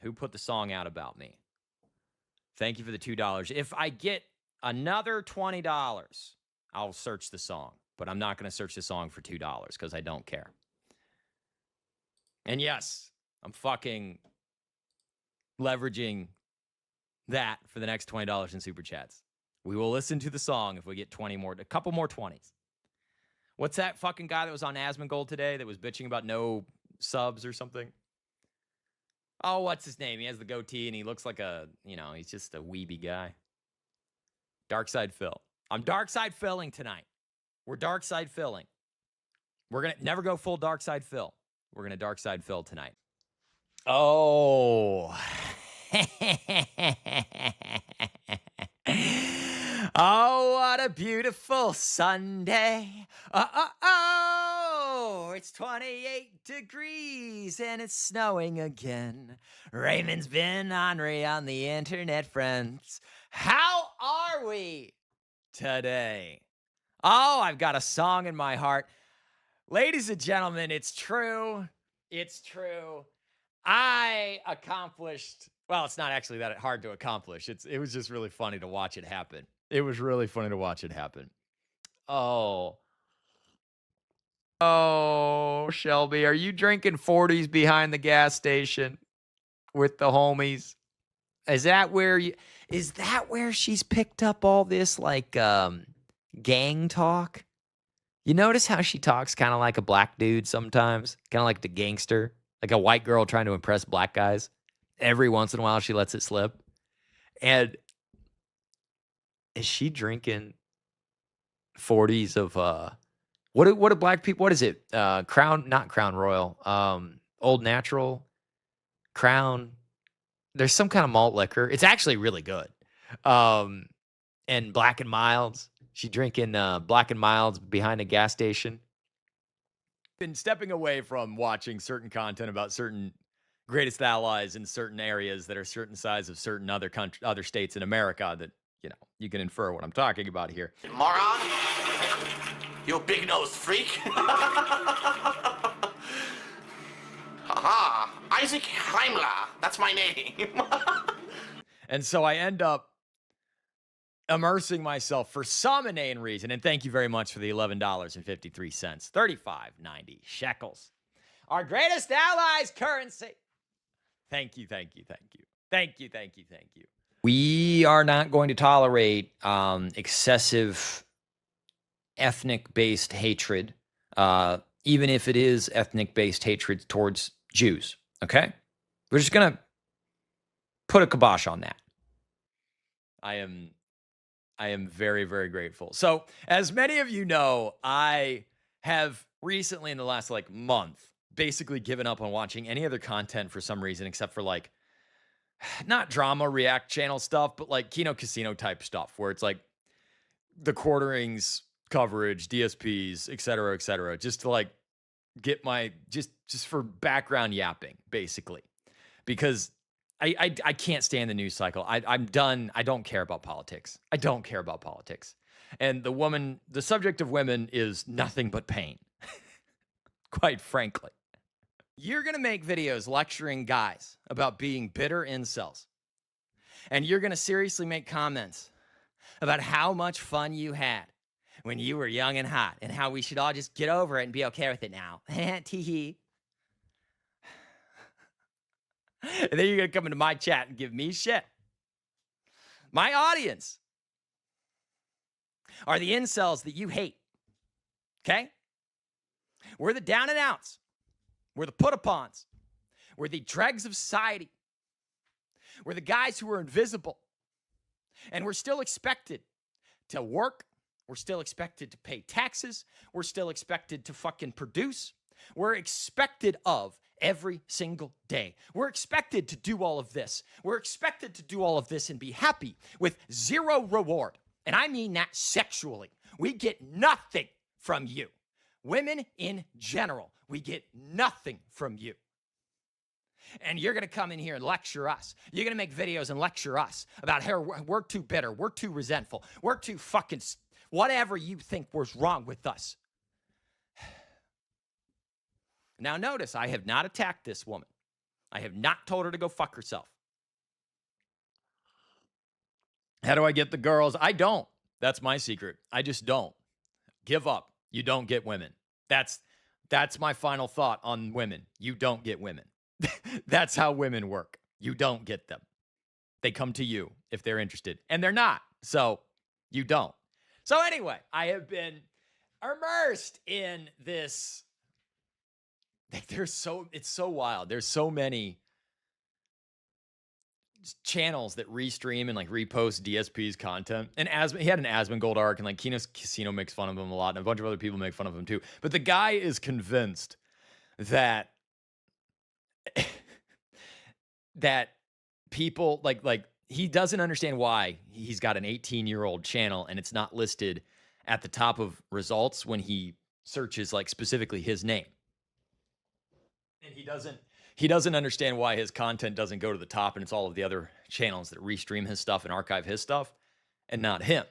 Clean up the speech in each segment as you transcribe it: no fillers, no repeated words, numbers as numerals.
who put the song out about me. Thank you for the $2. If I get another $20, I'll search the song. But I'm not going to search the song for $2 because I don't care. And yes, I'm fucking leveraging that for the next $20 in super chats. We will listen to the song if we get 20 more, a couple more 20s. What's that fucking guy that was on Asmongold today that was bitching about no subs or something? Oh, what's his name? He has the goatee and he looks like a, he's just a weeby guy. Darksydephil. I'm Darksydephilling tonight. We're Darksydephilling. We're going to never go full Darksydephil. We're going to Darksydephil tonight. Oh. Oh, what a beautiful Sunday. Oh, it's 28 degrees and it's snowing again. Raymond's been ornery on the internet, friends. How are we today? Oh, I've got a song in my heart. Ladies and gentlemen, it's true. It's true. I accomplished, well, it's not actually that hard to accomplish. It was just really funny to watch it happen. It was really funny to watch it happen. Oh, Shelby, are you drinking 40s behind the gas station with the homies? Is that where she's picked up all this like gang talk? You notice how she talks kind of like a black dude sometimes, kind of like the gangster, like a white girl trying to impress black guys. Every once in a while, she lets it slip. And is she drinking 40s of what do black people? What is it? Not Crown Royal. Old Natural, Crown. There's some kind of malt liquor. It's actually really good. And Black and Milds. She drinking Black and Milds behind a gas station. Been stepping away from watching certain content about certain greatest allies in certain areas that are certain size of certain other states in America that, you can infer what I'm talking about here. Moron! You big-nosed freak! Haha! Isaac Heimler! That's my name! And so I end up immersing myself for some inane reason, and thank you very much for the $11.53, 35.90 shekels. Our greatest allies currency. Thank you. We are not going to tolerate excessive ethnic-based hatred, even if it is ethnic-based hatred towards Jews, okay? We're just going to put a kibosh on that. I am very, very grateful. So, as many of you know, I have recently in the last month basically given up on watching any other content for some reason except for not drama react channel stuff, but Kino Casino type stuff where it's the quarterings coverage, DSPs, et cetera, just to get my just for background yapping basically, because I can't stand the news cycle. I'm done. I don't care about politics. And the subject of women is nothing but pain, quite frankly. You're going to make videos lecturing guys about being bitter incels. And you're going to seriously make comments about how much fun you had when you were young and hot and how we should all just get over it and be okay with it now. Tee-hee. And then you're going to come into my chat and give me shit. My audience are the incels that you hate. Okay? We're the down and outs. We're the put-upons. We're the dregs of society. We're the guys who are invisible. And we're still expected to work. We're still expected to pay taxes. We're still expected to fucking produce. We're expected of every single day. We're expected to do all of this. We're expected to do all of this and be happy with zero reward. And I mean that sexually. We get nothing from you. Women in general, we get nothing from you. And you're going to come in here and lecture us. You're going to make videos and lecture us about how we're too bitter, we're too resentful, we're too fucking whatever you think was wrong with us. Now notice, I have not attacked this woman. I have not told her to go fuck herself. How do I get the girls? I don't. That's my secret. I just don't. Give up. You don't get women. That's my final thought on women. You don't get women. That's how women work. You don't get them. They come to you if they're interested, and they're not. So you don't. So anyway, I have been immersed in this. It's so wild. There's so many channels that restream and like repost DSP's content. And he had an Asmongold arc, and like Kino's Casino makes fun of him a lot, and a bunch of other people make fun of him too. But the guy is convinced that that people like he doesn't understand why he's got an 18-year-old channel and it's not listed at the top of results when he searches like specifically his name. And he doesn't understand why his content doesn't go to the top and it's all of the other channels that restream his stuff and archive his stuff and not him.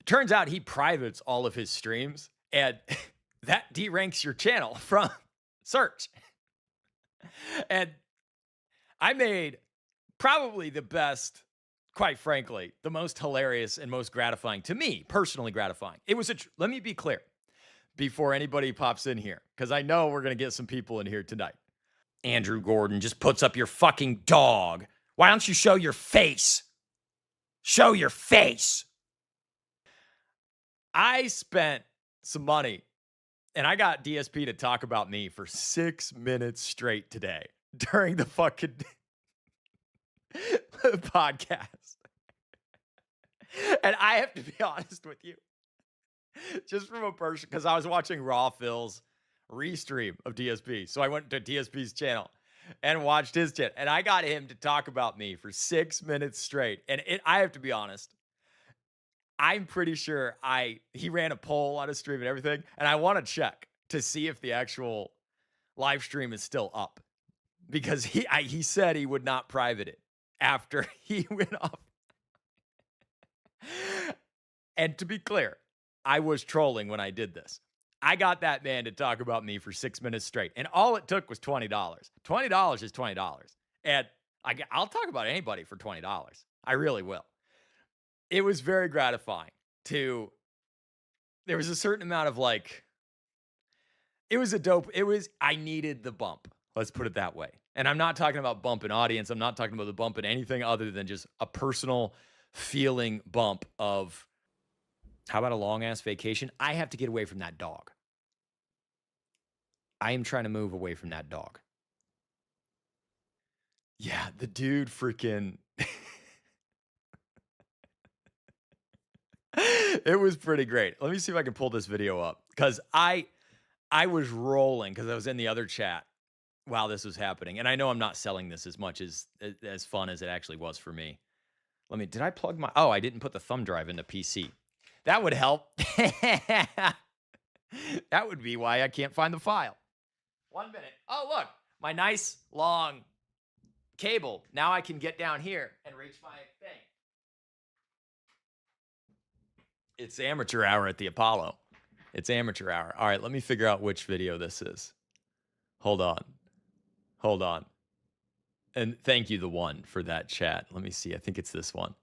It turns out he privates all of his streams, and that deranks your channel from search. And I made probably the best, quite frankly, the most hilarious and most gratifying, to me, personally gratifying. It was let me be clear before anybody pops in here, because I know we're going to get some people in here tonight. Andrew Gordon just puts up your fucking dog. Why don't you show your face? Show your face. I spent some money and I got DSP to talk about me for 6 minutes straight today during the fucking podcast. And I have to be honest with you, just from a person, because I was watching Raw Phil's restream of DSP. So I went to DSP's channel and watched his channel, and I got him to talk about me for 6 minutes straight. And I have to be honest, I'm pretty sure he ran a poll on his stream and everything, and I want to check to see if the actual live stream is still up, because he said he would not private it after he went off. And to be clear, I was trolling when I did this. I got that man to talk about me for 6 minutes straight, and all it took was $20. $20 is $20, and I'll talk about anybody for $20. I really will. It was very gratifying there was a certain amount of like, I needed the bump. Let's put it that way. And I'm not talking about bump in audience. I'm not talking about the bump in anything other than just a personal feeling bump of, how about a long ass vacation? I have to get away from that dog. I am trying to move away from that dog. Yeah, the dude freaking... It was pretty great. Let me see if I can pull this video up, because I was rolling because I was in the other chat while this was happening, and I know I'm not selling this as much as fun as it actually was for me. Did I plug my... Oh, I didn't put the thumb drive in the PC. That would help. That would be why I can't find the file. 1 minute. Oh, look, my nice long cable. Now I can get down here and reach my thing. It's amateur hour at the Apollo. It's amateur hour. All right, let me figure out which video this is. Hold on. And thank you, the one, for that chat. Let me see. I think it's this one.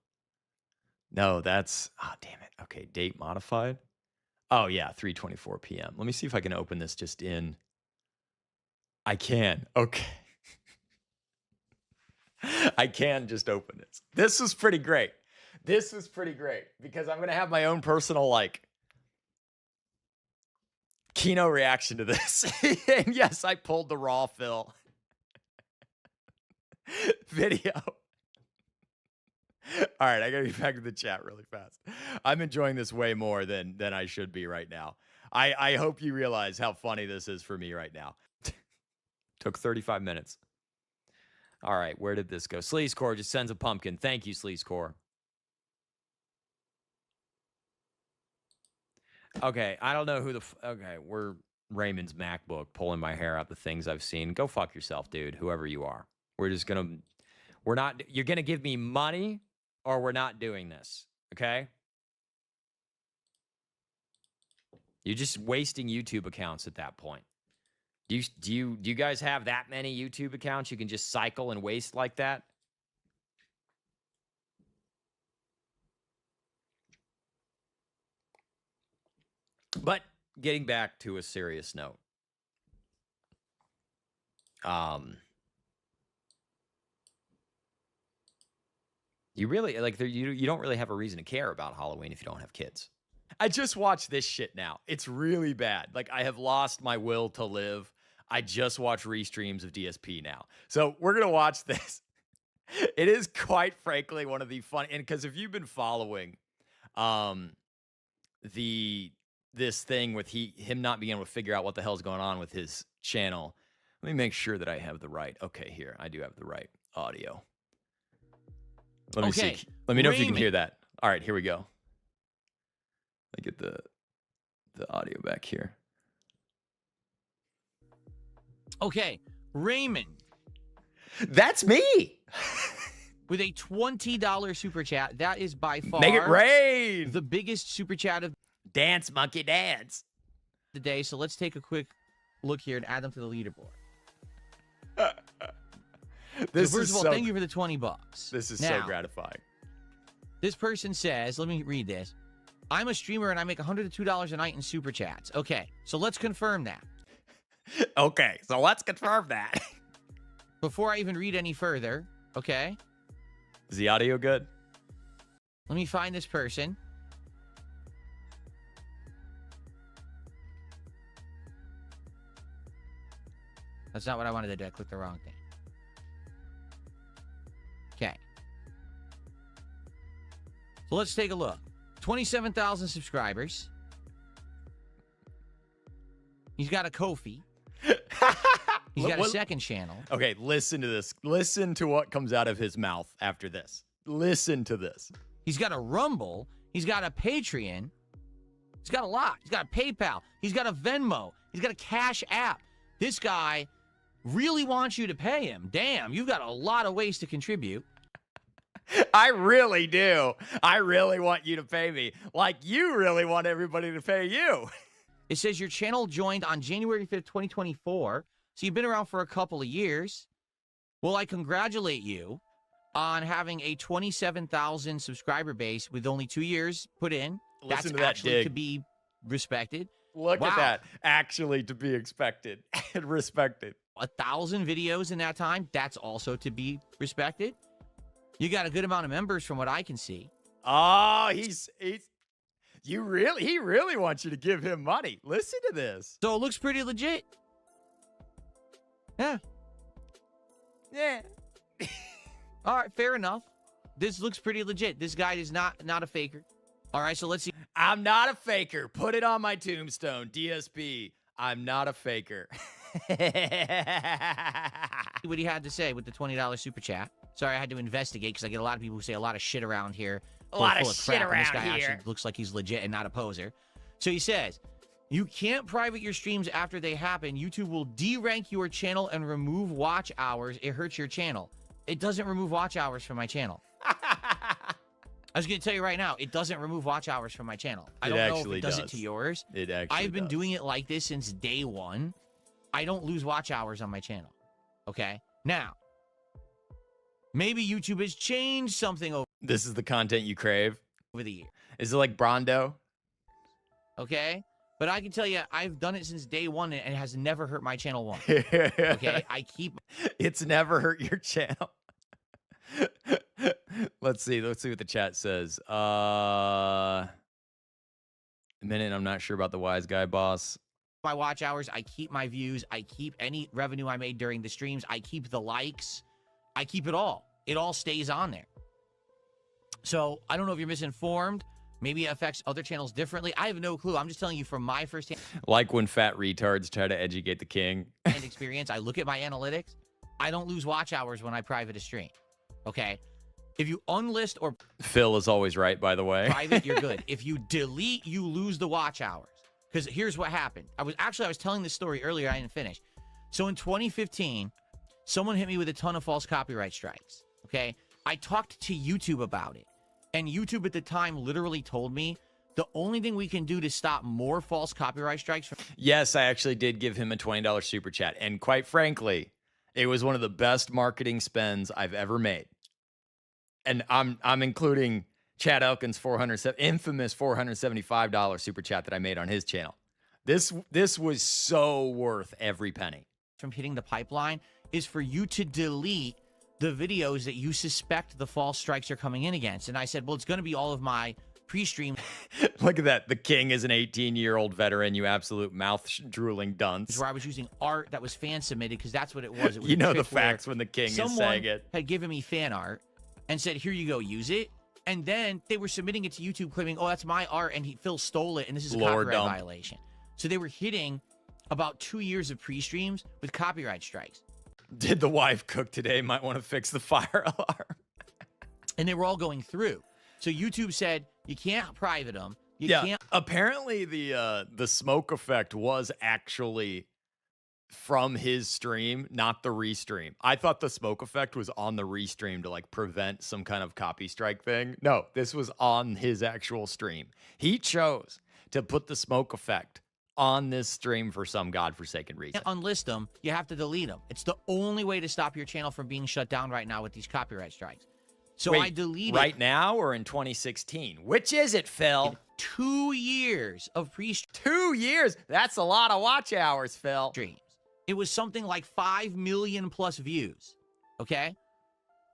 No, that's... Oh, damn it. Okay, date modified. Oh, yeah, 3:24 p.m. Let me see if I can open this just in... I can. Okay. I can just open this. This was pretty great. Because I'm going to have my own personal, like, Kino reaction to this. And yes, I pulled the Raw Phil video. All right, I got to get back to the chat really fast. I'm enjoying this way more than I should be right now. I hope you realize how funny this is for me right now. Took 35 minutes. All right, where did this go? Sleazecore just sends a pumpkin. Thank you, Sleazecore. Okay, I don't know who okay, we're Raymond's MacBook pulling my hair out the things I've seen. Go fuck yourself, dude, whoever you are. You're going to give me money or we're not doing this, okay? You're just wasting YouTube accounts at that point. Do you guys have that many YouTube accounts you can just cycle and waste like that? But getting back to a serious note. You really like you don't really have a reason to care about Halloween if you don't have kids. I just watch this shit now. It's really bad. Like I have lost my will to live. I just watch restreams of DSP now. So we're gonna watch this. It is quite frankly one of the fun, and because if you've been following this thing with him not being able to figure out what the hell's going on with his channel. Let me make sure that I have the right. Okay, here. I do have the right audio. Let me see. Let me know if you can hear that. All right, here we go. Let me get the audio back here. Okay, Raymond. That's me. With a $20 super chat. That is by far Make it rain. The biggest super chat of Dance, monkey, dance. the day. So let's take a quick look here and add them to the leaderboard. This so first is of all, so, thank you for the $20. This is now, so gratifying. This person says, let me read this. I'm a streamer and I make $100 to $2 a night in super chats. Okay, so let's confirm that. Okay, so let's confirm that. Before I even read any further, okay? Is the audio good? Let me find this person. That's not what I wanted to do. I clicked the wrong thing. Okay. So let's take a look. 27,000 subscribers. He's got a Ko-fi. He's got a second channel. Okay, listen to this. Listen to what comes out of his mouth after this. Listen to this. He's got a Rumble. He's got a Patreon. He's got a lot. He's got a PayPal. He's got a Venmo. He's got a Cash App. This guy really wants you to pay him. Damn, you've got a lot of ways to contribute. I really do. I really want you to pay me. Like you really want everybody to pay you. It says your channel joined on January 5th, 2024. So you've been around for a couple of years. Well, I congratulate you on having a 27,000 subscriber base with only 2 years put in. Listen That's to that actually dig. to be respected. Look Wow. at that. Actually to be expected and respected. 1,000 videos in that time. That's also to be respected. You got a good amount of members from what I can see. Oh, he really wants you to give him money. Listen to this. So it looks pretty legit. Yeah. Yeah. All right, fair enough. This looks pretty legit. This guy is not a faker. All right, so let's see. I'm not a faker. Put it on my tombstone. DSP. I'm not a faker. What he had to say with the $20 super chat. Sorry, I had to investigate because I get a lot of people who say a lot of shit around here. A lot of full shit crap, and this around guy here. actually looks like he's legit and not a poser. So he says, you can't private your streams after they happen. YouTube will derank your channel and remove watch hours. It hurts your channel. It doesn't remove watch hours from my channel. I was going to tell you right now, it doesn't remove watch hours from my channel. I don't know if it does it to yours. It actually I've been doing it like this since day one. I don't lose watch hours on my channel. Okay? Now, maybe YouTube has changed something over This is the content you crave. the year. Is it like Brondo? Okay? But I can tell you, I've done it since day one, and it has never hurt my channel once. Okay? I keep... It's never hurt your channel. Let's see what the chat says. A minute, I'm not sure about the wise guy boss. my watch hours. I keep my views. I keep any revenue I made during the streams. I keep the likes. I keep it all. It all stays on there. So I don't know if you're misinformed. Maybe it affects other channels differently. I have no clue. I'm just telling you from my firsthand Like when fat retards try to educate the king. experience. I look at my analytics. I don't lose watch hours when I private a stream. Okay? If you unlist or Phil is always right, by the way. private, you're good. If you delete, you lose the watch hours. Because here's what happened. I was telling this story earlier. I didn't finish. So in 2015, someone hit me with a ton of false copyright strikes. Okay? I talked to YouTube about it. And YouTube at the time literally told me The only thing we can do to stop more false copyright strikes from Yes, I actually did give him a $20 super chat. And quite frankly, it was one of the best marketing spends I've ever made. And I'm including Chad Elkins' infamous $475 super chat that I made on his channel. This was so worth every penny. from hitting the pipeline is for you to delete the videos that you suspect the false strikes are coming in against. And I said, well, it's going to be all of my pre-stream. Look at that. The king is an 18-year-old veteran, you absolute mouth-drooling dunce. Where I was using art that was fan-submitted because that's what it was. It was You a know the trick where facts when the king is saying someone it. had given me fan art and said, here you go, use it. And then they were submitting it to YouTube claiming, oh, that's my art, and Phil stole it, and this is a Lord copyright dump. violation. So they were hitting about 2 years of pre-streams with copyright strikes. Did the wife cook today? Might want to fix the fire alarm. And they were all going through. So YouTube said, you can't private them. You Yeah, can't. apparently the smoke effect was actually from his stream, not the restream. I thought the smoke effect was on the restream to like prevent some kind of copy strike thing. No, this was on his actual stream. He chose to put the smoke effect on this stream for some godforsaken reason. Unlist them, you have to delete them. It's the only way to stop your channel from being shut down right now with these copyright strikes. So Wait, I deleted right now or in 2016? Which is it, Phil? 2 years of 2 years? That's a lot of watch hours, Phil. streams. It was something like 5 million plus views. Okay?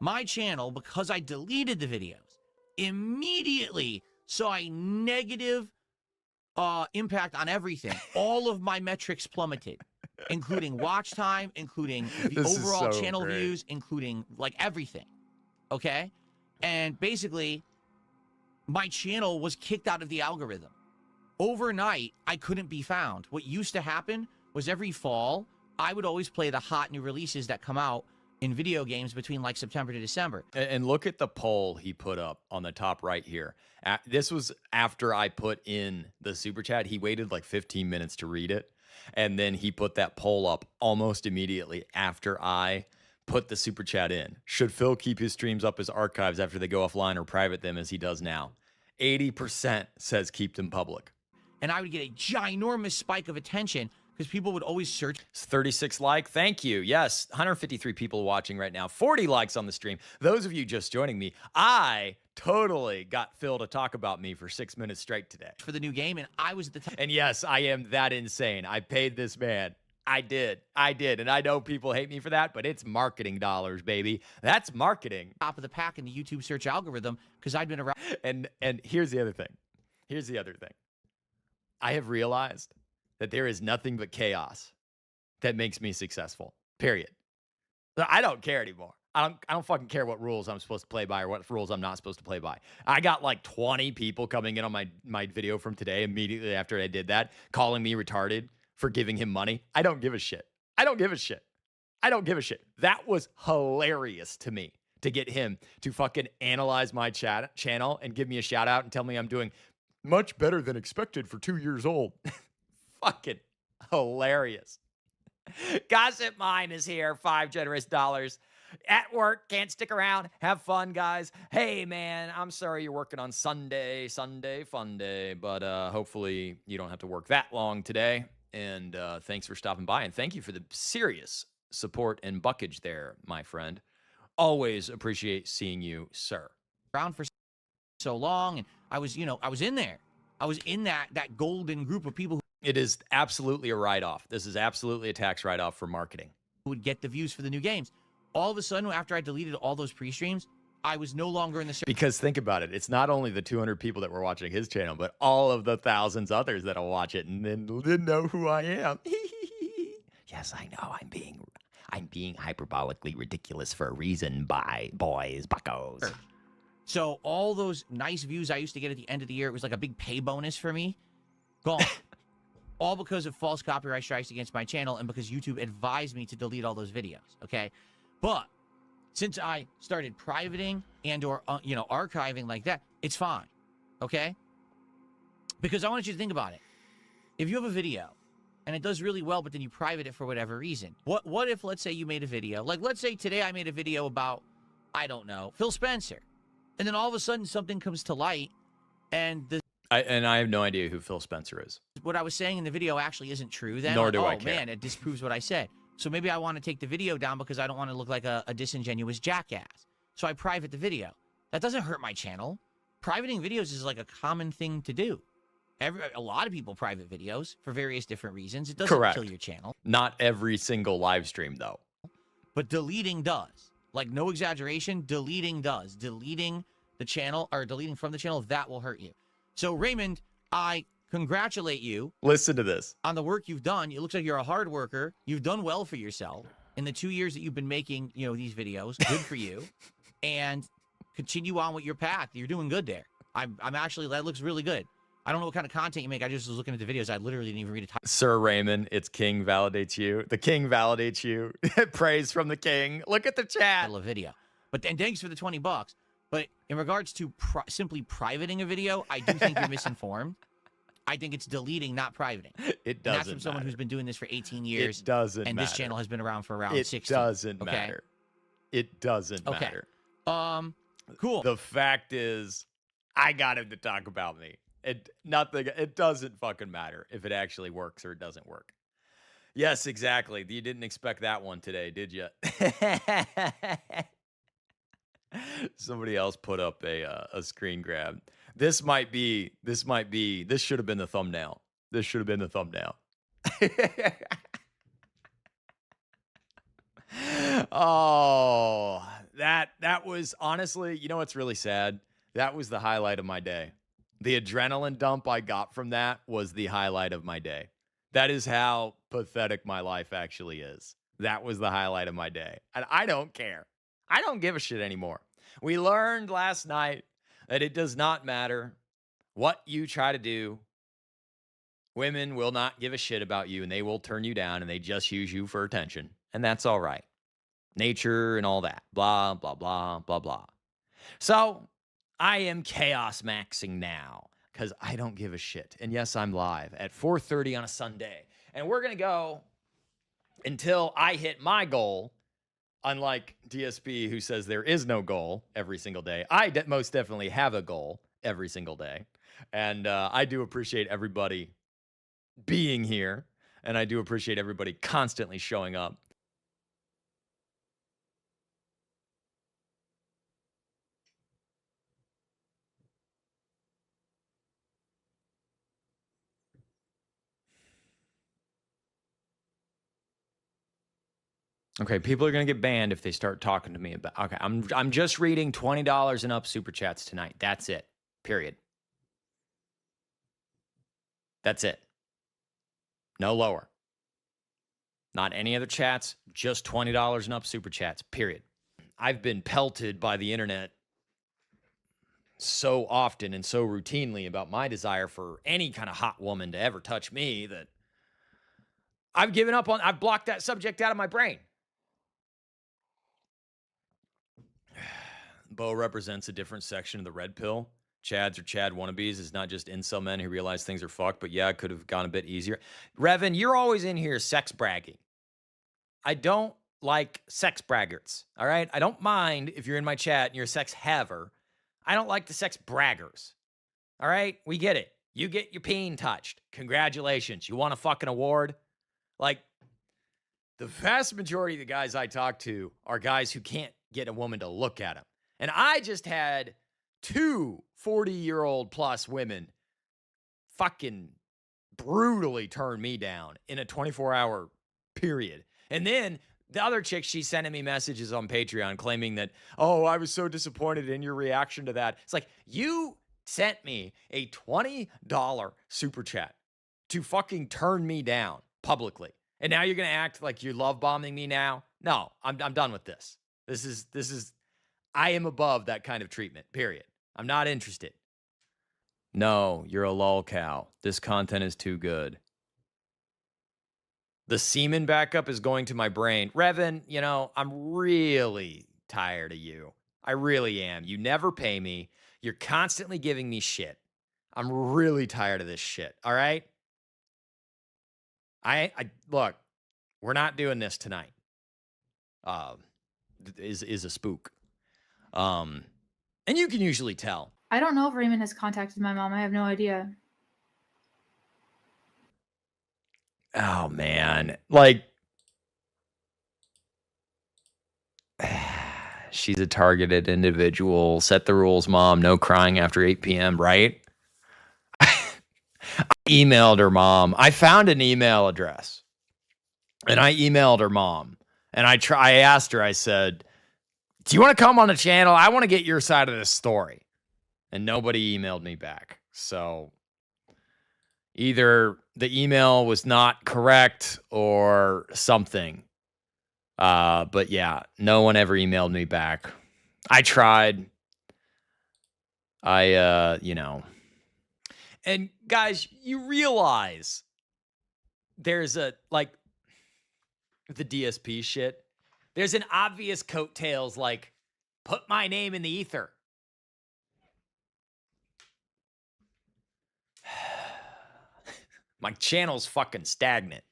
My channel, because I deleted the videos, immediately saw a negative impact on everything. All of my metrics plummeted, including watch time, including the This is overall so channel great. views, including like everything. Okay? And basically, my channel was kicked out of the algorithm. Overnight, I couldn't be found. What used to happen was every fall, I would always play the hot new releases that come out in video games between like September to December. And look at the poll he put up on the top right here. This was after I put in the super chat. He waited like 15 minutes to read it. And then he put that poll up almost immediately after I put the super chat in. Should Phil keep his streams up as archives after they go offline or private them as he does now? 80% says keep them public. And I would get a ginormous spike of attention because people would always search. It's 36 like. Thank you. Yes, 153 people watching right now. 40 likes on the stream. Those of you just joining me, I totally got Phil to talk about me for 6 minutes straight today. For the new game, and I was at the top. And yes, I am that insane. I paid this man. I did. And I know people hate me for that, but it's marketing dollars, baby. That's marketing. Top of the pack in the YouTube search algorithm because I'd been around. And here's the other thing. I have realized that there is nothing but chaos that makes me successful. Period. I don't care anymore. I don't fucking care what rules I'm supposed to play by or what rules I'm not supposed to play by. I got like 20 people coming in on my video from today immediately after I did that, calling me retarded for giving him money. I don't give a shit. That was hilarious to me to get him to fucking analyze my channel and give me a shout out and tell me I'm doing much better than expected for 2 years old. Fucking hilarious. Gossip Mine is here. $5 generous. At work, can't stick around. Have fun, guys. Hey, man, I'm sorry you're working on Sunday fun day, but hopefully you don't have to work that long today. And thanks for stopping by, and thank you for the serious support and buckage there, my friend. Always appreciate seeing you, sir. Around for so long, and I was in there. I was in that golden group of people It is absolutely a write-off. This is absolutely a tax write-off for marketing. who would get the views for the new games. All of a sudden, after I deleted all those pre-streams, I was no longer in the search. Because think about it. It's not only the 200 people that were watching his channel, but all of the thousands others that'll watch it and then didn't know who I am. Yes, I know. I'm being hyperbolically ridiculous for a reason, boys, buckos. So all those nice views I used to get at the end of the year, it was like a big pay bonus for me. Gone. All because of false copyright strikes against my channel and because YouTube advised me to delete all those videos, okay? But since I started privating and or, archiving like that, it's fine, okay? Because I want you to think about it. If you have a video and it does really well, but then you private it for whatever reason, what if, let's say you made a video, like let's say today I made a video about, I don't know, Phil Spencer. And then all of a sudden something comes to light and And I have no idea who Phil Spencer is. What I was saying in the video actually isn't true, then Nor like, do I oh care. man, it disproves what I said. So maybe I want to take the video down because I don't want to look like a disingenuous jackass. So I private the video. That doesn't hurt my channel. Privating videos is like a common thing to do. A lot of people private videos for various different reasons. It doesn't kill your channel. Not every single live stream, though. But deleting does. Like, no exaggeration, deleting does. Deleting the channel, or deleting from the channel, that will hurt you. So, Raymond, I congratulate you. Listen to this. On the work you've done. It looks like you're a hard worker. You've done well for yourself. In the 2 years that you've been making, these videos, good for you. And continue on with your path. You're doing good there. I'm actually, that looks really good. I don't know what kind of content you make. I just was looking at the videos. I literally didn't even read a title. Sir Raymond, it's King validates you. The King validates you. Praise from the King. Look at the chat. A video. But and thanks for the $20. But in regards to simply privating a video, I do think you're misinformed. I think it's deleting, not privating. It doesn't and that's from someone matter. who's been doing this for 18 years. It doesn't and matter. this channel has been around for around 60. It doesn't matter. It doesn't matter. Cool. The fact is, I got him to talk about me. It doesn't fucking matter if it actually works or it doesn't work. Yes, exactly. You didn't expect that one today, did you? Somebody else put up a screen grab. This should have been the thumbnail. This should have been the thumbnail. Oh, that was honestly, you know what's really sad? That was the highlight of my day. The adrenaline dump I got from that was the highlight of my day. That is how pathetic my life actually is. That was the highlight of my day. And I don't care. I don't give a shit anymore. We learned last night that it does not matter what you try to do. Women will not give a shit about you, and they will turn you down, and they just use you for attention. And that's all right. Nature and all that. Blah, blah, blah, blah, blah. So I am chaos maxing now because I don't give a shit. And yes, I'm live at 4:30 on a Sunday. And we're going to go until I hit my goal. Unlike DSP, who says there is no goal every single day. I most definitely have a goal every single day. And I do appreciate everybody being here. And I do appreciate everybody constantly showing up. Okay, people are going to get banned if they start talking to me about. Okay, I'm just reading $20 and up super chats tonight. That's it. Period. That's it. No lower. Not any other chats, just $20 and up super chats. Period. I've been pelted by the internet so often and so routinely about my desire for any kind of hot woman to ever touch me that I've given up on. I've blocked that subject out of my brain. Bo represents a different section of the red pill. Chads or Chad wannabes is not just incel men who realize things are fucked, but yeah, it could have gone a bit easier. Revan, you're always in here sex bragging. I don't like sex braggarts, all right? I don't mind if you're in my chat and you're a sex haver. I don't like the sex braggers, all right? We get it. You get your peen touched. Congratulations. You want a fucking award? Like, the vast majority of the guys I talk to are guys who can't get a woman to look at them. And I just had 2 40-year-old plus women fucking brutally turn me down in a 24-hour period. And then the other chick, she's sending me messages on Patreon claiming that, oh, I was so disappointed in your reaction to that. It's like, you sent me a $20 super chat to fucking turn me down publicly. And now you're going to act like you're love bombing me now? No, I'm done with this. This is, I am above that kind of treatment, period. I'm not interested. No, you're a lol cow. This content is too good. The semen backup is going to my brain. Revan, I'm really tired of you. I really am. You never pay me. You're constantly giving me shit. I'm really tired of this shit, all right? I look, we're not doing this tonight. Is a spook. And you can usually tell. I don't know if Raymond has contacted my mom. I have no idea. Oh, man. Like, she's a targeted individual. Set the rules, Mom. No crying after 8 p.m., right? I emailed her mom. I found an email address, and I emailed her mom. And I asked her, I said, do you want to come on the channel? I want to get your side of this story. And nobody emailed me back. So either the email was not correct or something. But yeah, no one ever emailed me back. I tried. You know. And guys, you realize there's a, like, the DSP shit. There's an obvious coattails, like, put my name in the ether. My channel's fucking stagnant.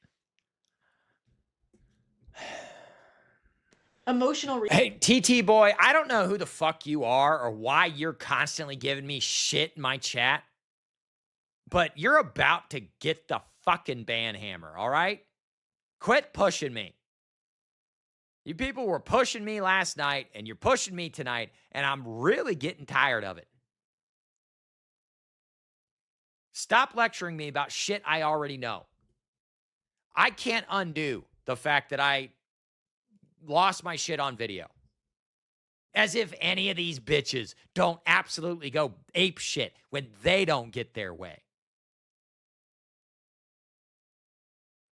Emotional. Hey, TT boy, I don't know who the fuck you are or why you're constantly giving me shit in my chat, but you're about to get the fucking ban hammer, all right? Quit pushing me. You people were pushing me last night, and you're pushing me tonight, and I'm really getting tired of it. Stop lecturing me about shit I already know. I can't undo the fact that I lost my shit on video. As if any of these bitches don't absolutely go ape shit when they don't get their way.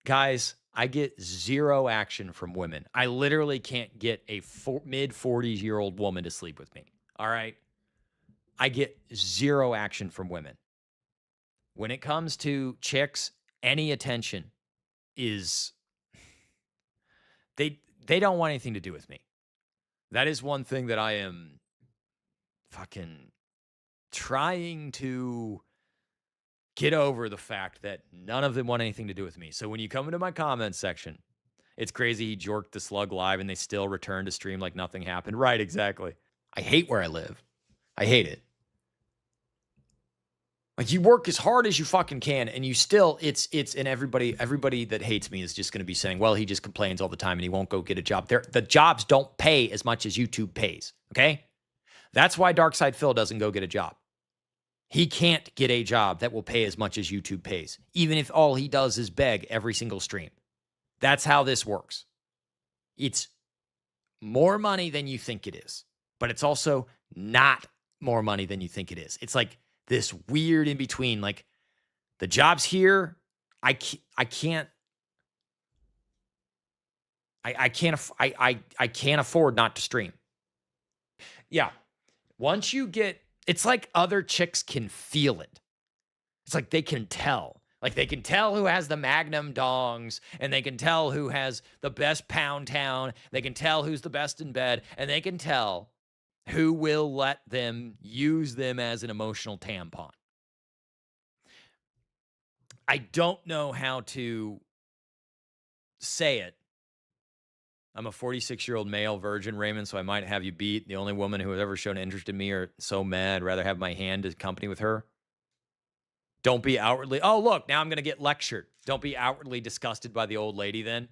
Guys, I get zero action from women. I literally can't get a mid-40s-year-old woman to sleep with me. All right? I get zero action from women. When it comes to chicks, any attention is... They don't want anything to do with me. That is one thing that I am fucking trying to get over, the fact that none of them want anything to do with me. So when you come into my comments section, it's crazy he jorked the slug live and they still return to stream like nothing happened. Right, exactly. I hate where I live. I hate it. Like, you work as hard as you fucking can, and you still, and everybody that hates me is just going to be saying, well, he just complains all the time and he won't go get a job. The jobs don't pay as much as YouTube pays, okay? That's why Darksydephil doesn't go get a job. He can't get a job that will pay as much as YouTube pays, even if all he does is beg every single stream. That's how this works. It's more money than you think it is, but it's also not more money than you think it is. It's like this weird in between. Like, the job's here. I can't afford not to stream. Yeah. Once you get, it's like other chicks can feel it. It's like they can tell. Like, they can tell who has the Magnum dongs, and they can tell who has the best Pound Town. They can tell who's the best in bed, and they can tell who will let them use them as an emotional tampon. I don't know how to say it. I'm a 46-year-old male virgin, Raymond, so I might have you beat. The only woman who has ever shown interest in me or so mad, I'd rather have my hand as company with her. Don't be outwardly, oh, look, now I'm going to get lectured. Don't be outwardly disgusted by the old lady then.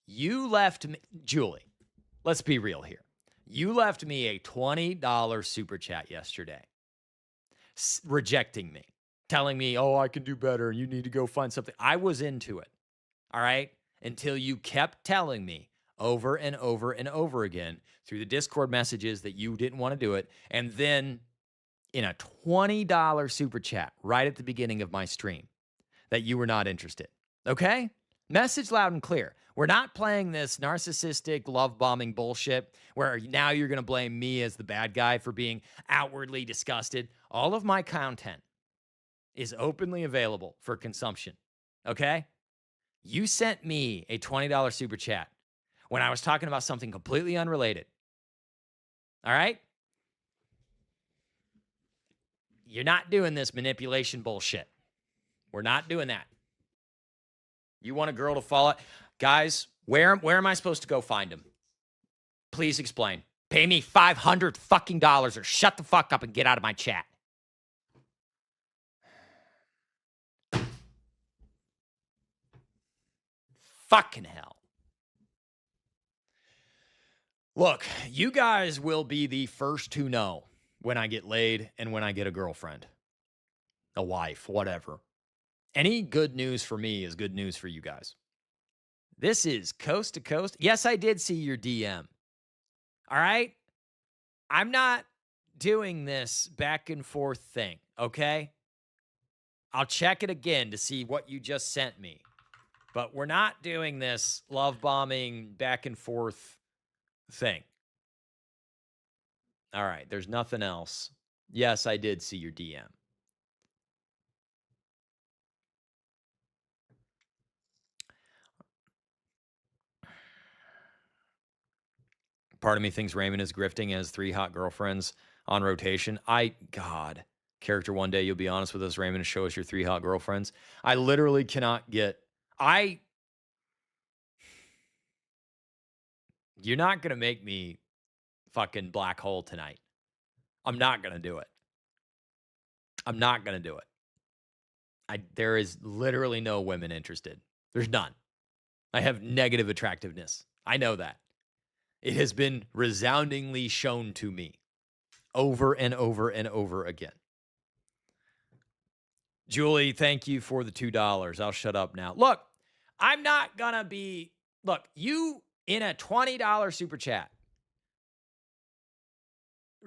You left me, Julie, let's be real here. You left me a $20 super chat yesterday, rejecting me, telling me, oh, I can do better. You need to go find something. I was into it, all right, until you kept telling me over and over and over again through the Discord messages that you didn't want to do it. And then in a $20 super chat right at the beginning of my stream that you were not interested, okay? Message loud and clear. We're not playing this narcissistic love bombing bullshit where now you're going to blame me as the bad guy for being outwardly disgusted. All of my content is openly available for consumption, okay? You sent me a $20 super chat when I was talking about something completely unrelated, all right? You're not doing this manipulation bullshit. We're not doing that. You want a girl to follow? Guys, where am I supposed to go find him? Please explain. Pay me $500 fucking dollars or shut the fuck up and get out of my chat. Fucking hell. Look, you guys will be the first to know when I get laid and when I get a girlfriend, a wife, whatever. Any good news for me is good news for you guys. This is Coast to Coast. Yes, I did see your DM. All right? I'm not doing this back and forth thing, okay? I'll check it again to see what you just sent me. But we're not doing this love bombing back and forth thing. All right, there's nothing else. Yes, I did see your DM. Part of me thinks Raymond is grifting as 3 hot girlfriends on rotation. God, character one day, you'll be honest with us, Raymond, and show us your 3 hot girlfriends. I literally cannot get, you're not going to make me fucking black hole tonight. I'm not going to do it. I'm not going to do it. There is literally no women interested. There's none. I have negative attractiveness. I know that. It has been resoundingly shown to me over and over and over again. Julie, thank you for the $2. I'll shut up now. Look, I'm not going to be... Look, you in a $20 super chat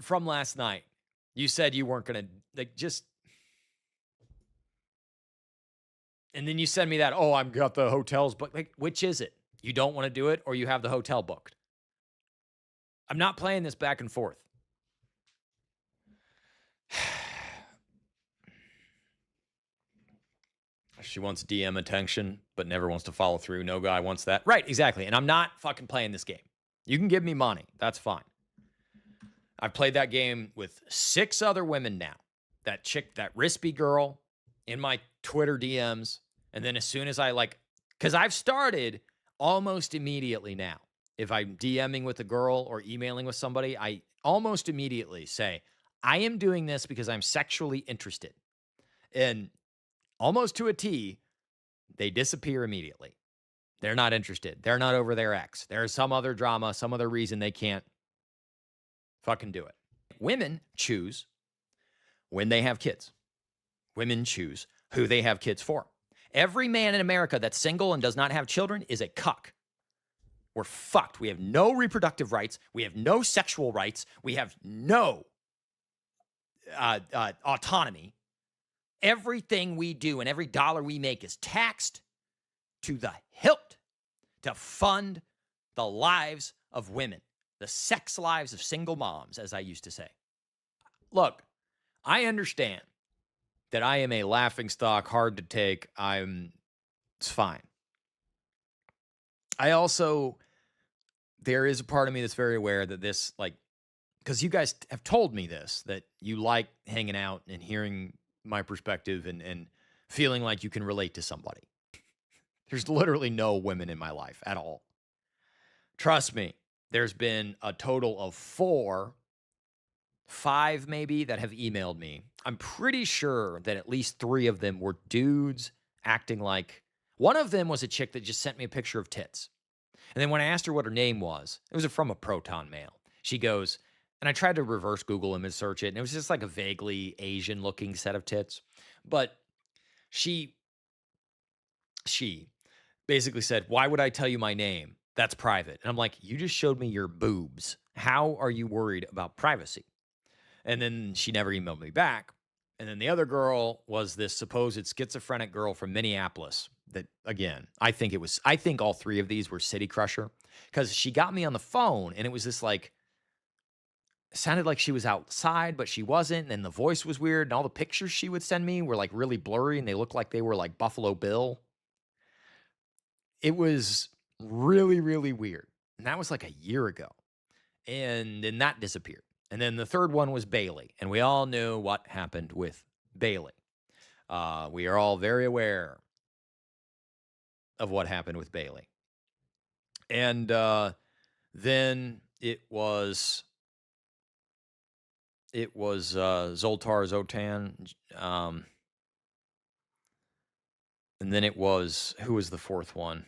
from last night, you said you weren't going to... just... And then you send me that, oh, I've got the hotels booked. Which is it? You don't want to do it or you have the hotel booked? I'm not playing this back and forth. She wants DM attention, but never wants to follow through. No guy wants that. Right, exactly. And I'm not fucking playing this game. You can give me money. That's fine. I've played that game with 6 other women now. That chick, that Rispy girl in my Twitter DMs. And then as soon as because I've started almost immediately now. If I'm DMing with a girl or emailing with somebody, I almost immediately say, I am doing this because I'm sexually interested. And almost to a T, they disappear immediately. They're not interested. They're not over their ex. There's some other drama, some other reason they can't fucking do it. Women choose when they have kids. Women choose who they have kids for. Every man in America that's single and does not have children is a cuck. We're fucked. We have no reproductive rights. We have no sexual rights. We have no autonomy. Everything we do and every dollar we make is taxed to the hilt to fund the lives of women, the sex lives of single moms, as I used to say. Look, I understand that I am a laughingstock, hard to take. It's fine. I also, there is a part of me that's very aware that this, because you guys have told me this, that you like hanging out and hearing my perspective and feeling like you can relate to somebody. There's literally no women in my life at all. Trust me, there's been a total of 5 maybe that have emailed me. I'm pretty sure that at least 3 of them were dudes acting like... One of them was a chick that just sent me a picture of tits. And then when I asked her what her name was, it was from a Proton mail. She goes... And I tried to reverse Google image search it, and it was just like a vaguely Asian-looking set of tits. But she basically said, why would I tell you my name? That's private. And I'm like, you just showed me your boobs. How are you worried about privacy? And then she never emailed me back. And then the other girl was this supposed schizophrenic girl from Minneapolis that, again, I think all 3 of these were City Crusher, because she got me on the phone, and it was this sounded like she was outside, but she wasn't. And the voice was weird. And all the pictures she would send me were really blurry, and they looked like they were like Buffalo Bill. It was really, really weird. And that was like a year ago. And then that disappeared. And then the third one was Bailey. And we all knew what happened with Bailey. We are all very aware of what happened with Bailey. And then it was It was Zoltar Zotan. And then it was, who was the fourth one?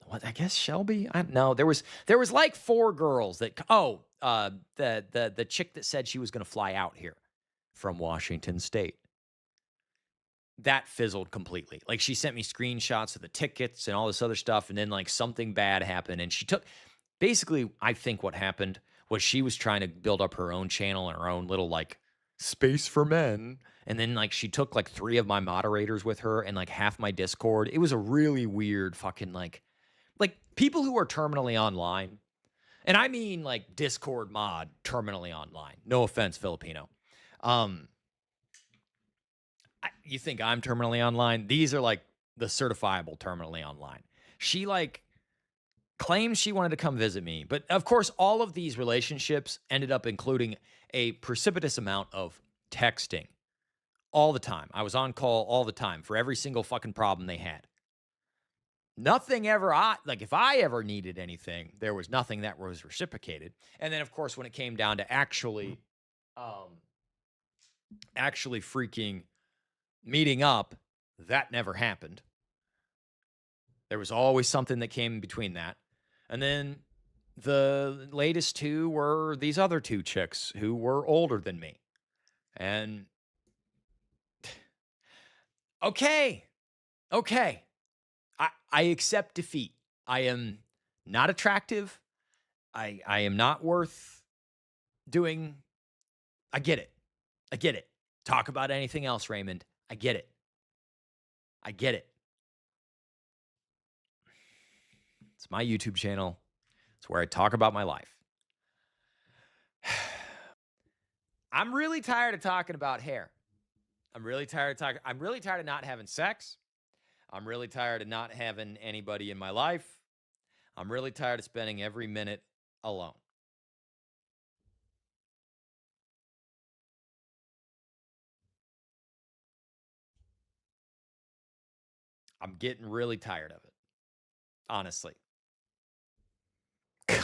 What, I guess Shelby? No, there was like 4 girls that, the chick that said she was going to fly out here from Washington State. That fizzled completely. Like, she sent me screenshots of the tickets and all this other stuff, and then like something bad happened, and she took, basically, I think what happened was she was trying to build up her own channel and her own little like space for men, and then like she took like 3 of my moderators with her and like half my Discord. It was a really weird fucking like people who are terminally online, and I mean like Discord mod terminally online. No offense, Filipino. You think I'm terminally online? These are like the certifiable terminally online. She like claims she wanted to come visit me, but of course, all of these relationships ended up including a precipitous amount of texting all the time. I was on call all the time for every single fucking problem they had. Nothing ever, like if I ever needed anything, there was nothing that was reciprocated. And then, of course, when it came down to actually freaking meeting up, that never happened. There was always something that came in between that. And then the latest 2 were these other 2 chicks who were older than me. And okay. I accept defeat. I am not attractive. I am not worth doing. I get it. Talk about anything else, Raymond. I get it. It's my YouTube channel. It's where I talk about my life. I'm really tired of talking about hair. I'm really tired of not having sex. I'm really tired of not having anybody in my life. I'm really tired of spending every minute alone. I'm getting really tired of it. Honestly. God.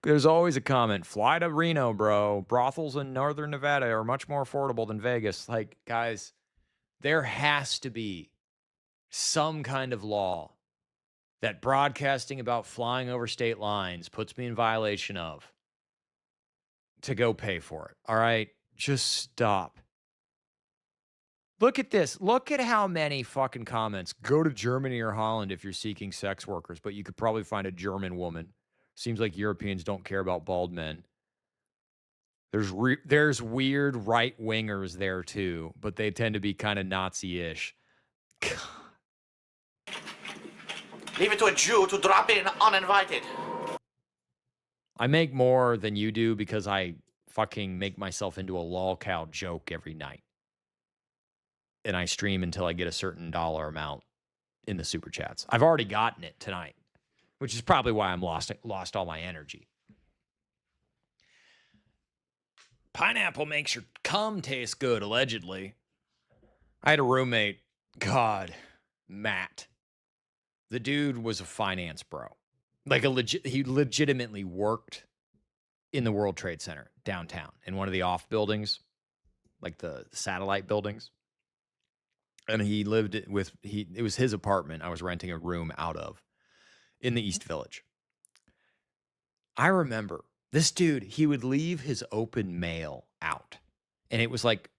There's always a comment. Fly to Reno, bro. Brothels in Northern Nevada are much more affordable than Vegas. Like, guys, there has to be some kind of law that broadcasting about flying over state lines puts me in violation of to go pay for it. All right? Just stop. Look at this. Look at how many fucking comments. Go to Germany or Holland if you're seeking sex workers, but you could probably find a German woman. Seems like Europeans don't care about bald men. There's weird right-wingers there too, but they tend to be kind of Nazi-ish. Leave it to a Jew to drop in uninvited. I make more than you do because I fucking make myself into a lolcow joke every night. And I stream until I get a certain dollar amount in the super chats. I've already gotten it tonight, which is probably why I'm lost all my energy. Pineapple makes your cum taste good, allegedly. I had a roommate, God, Matt. The dude was a finance bro. Like he legitimately worked in the World Trade Center downtown in one of the off buildings, like the satellite buildings. And he lived it was his apartment I was renting a room out of in the East Village. I remember this dude, he would leave his open mail out. And it was like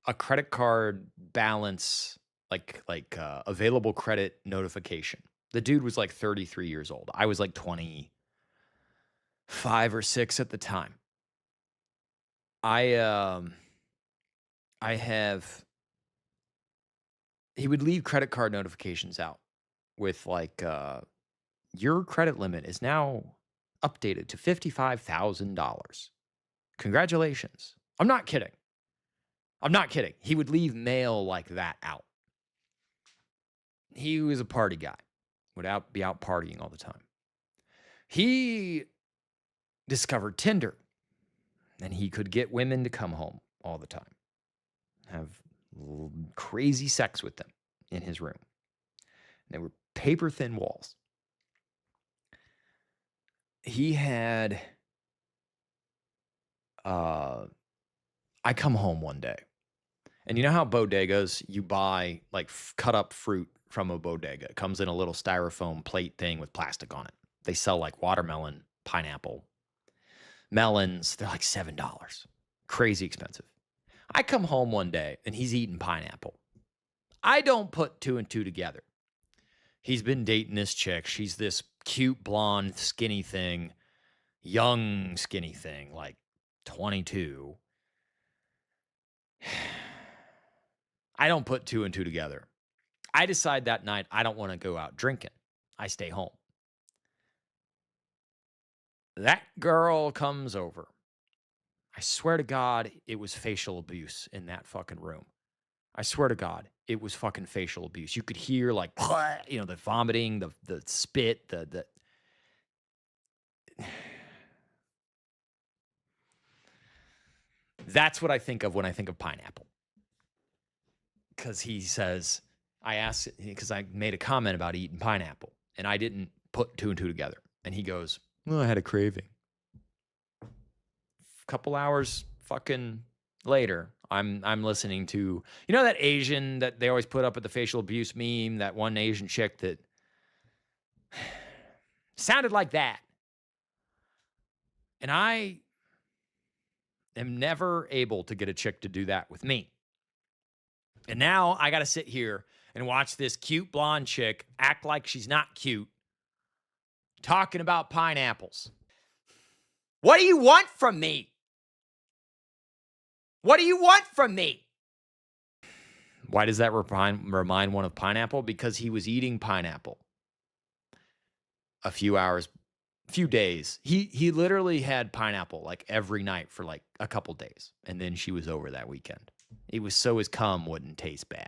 a credit card balance, like available credit notification. The dude was like 33 years old. I was like 25 or 6 at the time. He would leave credit card notifications out with like, your credit limit is now updated to $55,000. Congratulations. I'm not kidding. He would leave mail like that out. He was a party guy. Would be out partying all the time. He discovered Tinder, and he could get women to come home all the time. Have crazy sex with them in his room. They were paper thin walls. He had I come home one day, and you know how bodegas, you buy like cut up fruit from a bodega. It comes in a little styrofoam plate thing with plastic on it. They sell like watermelon, pineapple, melons. They're like $7. Crazy expensive. I come home one day and he's eating pineapple. I don't put two and two together. He's been dating this chick. She's this cute, blonde, skinny thing, young, skinny thing, like 22. I don't put two and two together. I decide that night I don't want to go out drinking. I stay home. That girl comes over. I swear to God, it was facial abuse in that fucking room. I swear to God, it was fucking facial abuse. You could hear like, you know, the vomiting, the spit, the That's what I think of when I think of pineapple. Because he says, I asked, because I made a comment about eating pineapple, and I didn't put two and two together. And he goes, well, I had a craving. A couple hours fucking later, I'm listening to, you know, that Asian that they always put up at the facial abuse meme, that one Asian chick that sounded like that. And I am never able to get a chick to do that with me. And now I got to sit here and watch this cute blonde chick act like she's not cute, talking about pineapples. What do you want from me? What do you want from me? Why does that remind one of pineapple? Because he was eating pineapple a few days. He literally had pineapple like every night for like a couple days. And then she was over that weekend. It was so his cum wouldn't taste bad.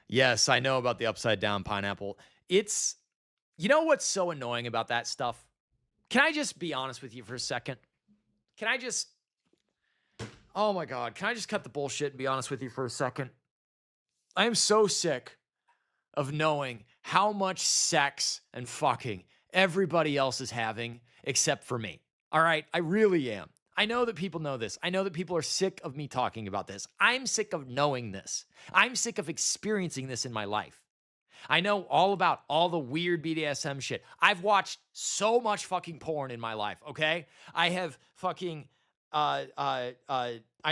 Yes, I know about the upside down pineapple. It's, you know what's so annoying about that stuff? Can I just be honest with you for a second? Oh my God, can I just cut the bullshit and be honest with you for a second? I am so sick of knowing how much sex and fucking everybody else is having except for me. All right, I really am. I know that people know this. I know that people are sick of me talking about this. I'm sick of knowing this. I'm sick of experiencing this in my life. I know all about all the weird BDSM shit. I've watched so much fucking porn in my life, okay? I have fucking, I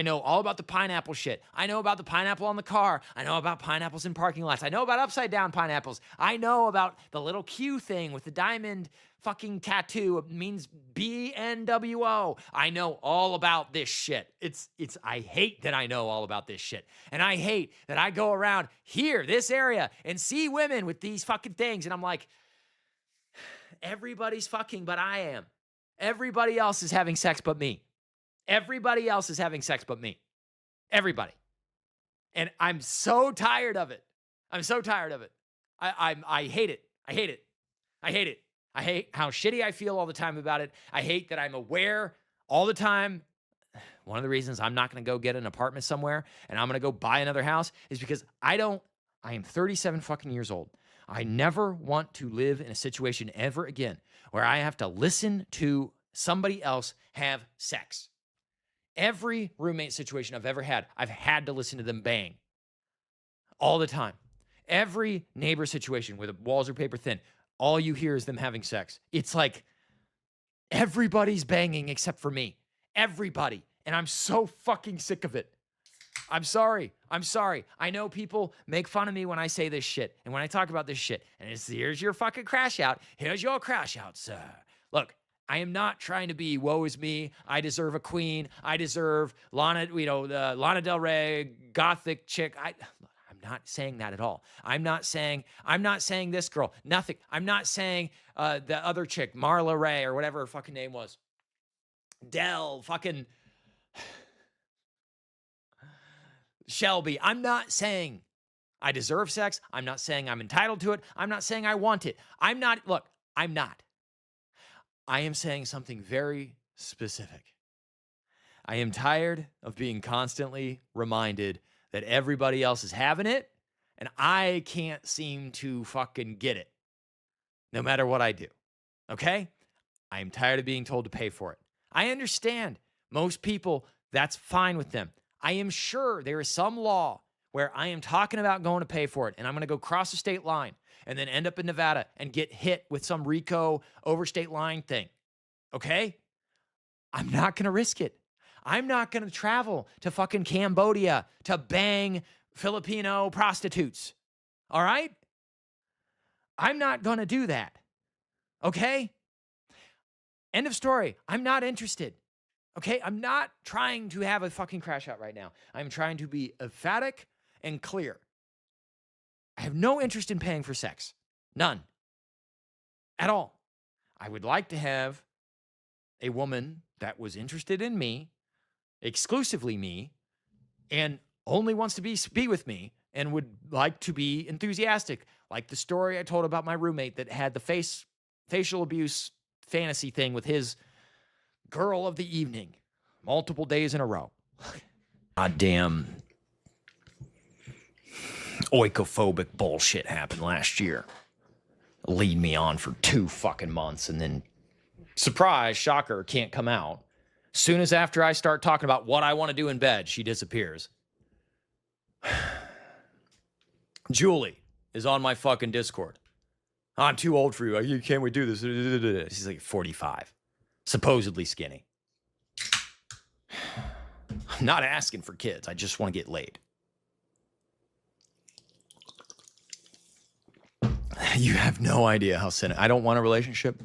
know all about the pineapple shit. I know about the pineapple on the car. I know about pineapples in parking lots. I know about upside down pineapples. I know about the little Q thing with the diamond fucking tattoo. It means BNWO. I know all about this shit. I hate that I know all about this shit. And I hate that I go around here, this area, and see women with these fucking things. And I'm like, everybody's fucking, but I am. Everybody else is having sex but me. Everybody else is having sex but me. Everybody. And I'm so tired of it. I'm so tired of it. I hate it. I hate it. I hate it. I hate how shitty I feel all the time about it. I hate that I'm aware all the time. One of the reasons I'm not going to go get an apartment somewhere and I'm going to go buy another house is because I am 37 fucking years old. I never want to live in a situation ever again where I have to listen to somebody else have sex. Every roommate situation I've ever had, I've had to listen to them bang all the time. Every neighbor situation where the walls are paper thin, all you hear is them having sex. It's like everybody's banging except for me. Everybody. And I'm so fucking sick of it. I'm sorry. I'm sorry. I know people make fun of me when I say this shit and when I talk about this shit. And it's, here's your fucking crash out. Here's your crash out, sir. Look, I am not trying to be woe is me. I deserve a queen. I deserve Lana, the Lana Del Rey gothic chick. I'm not saying that at all. I'm not saying this girl. Nothing. I'm not saying the other chick, Marla Ray or whatever her fucking name was. Del fucking Shelby. I'm not saying I deserve sex. I'm not saying I'm entitled to it. I'm not saying I want it. I'm not. I am saying something very specific. I am tired of being constantly reminded that everybody else is having it, and I can't seem to fucking get it, no matter what I do. Okay? I am tired of being told to pay for it. I understand. Most people, that's fine with them. I am sure there is some law where I am talking about going to pay for it, and I'm going to go cross the state line and then end up in Nevada and get hit with some RICO overstate line thing. Okay? I'm not going to risk it. I'm not going to travel to fucking Cambodia to bang Filipino prostitutes. All right? I'm not going to do that. Okay? End of story. I'm not interested. Okay? I'm not trying to have a fucking crash out right now. I'm trying to be emphatic and clear. I have no interest in paying for sex. None. At all. I would like to have a woman that was interested in me, exclusively me, and only wants to be with me and would like to be enthusiastic. Like the story I told about my roommate that had the facial abuse fantasy thing with his girl of the evening multiple days in a row. Goddamn oikophobic bullshit happened last year. Lead me on for 2 fucking months, and then surprise, shocker, can't come out. Soon as after I start talking about what I want to do in bed, she disappears. Julie is on my fucking Discord. I'm too old for you. Can't we do this? She's like 45. Supposedly skinny. I'm not asking for kids. I just want to get laid. You have no idea how cynical. I don't want a relationship.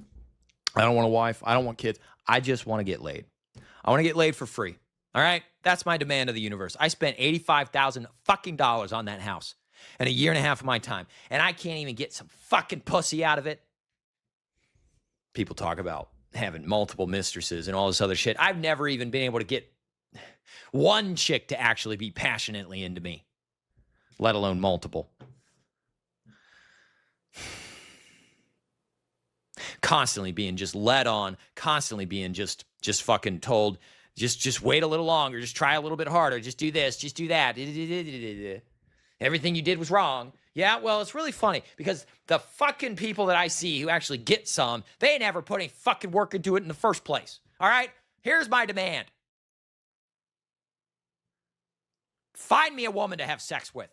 I don't want a wife. I don't want kids. I just want to get laid. I want to get laid for free. All right? That's my demand of the universe. I spent $85,000 fucking dollars on that house in a year and a half of my time, and I can't even get some fucking pussy out of it. People talk about having multiple mistresses and all this other shit. I've never even been able to get one chick to actually be passionately into me, let alone multiple. Constantly being just led on, constantly being just fucking told, just wait a little longer, just try a little bit harder, just do this, just do that. Everything you did was wrong. Yeah, well, it's really funny because the fucking people that I see who actually get some, they never put any fucking work into it in the first place. All right? Here's my demand. Find me a woman to have sex with.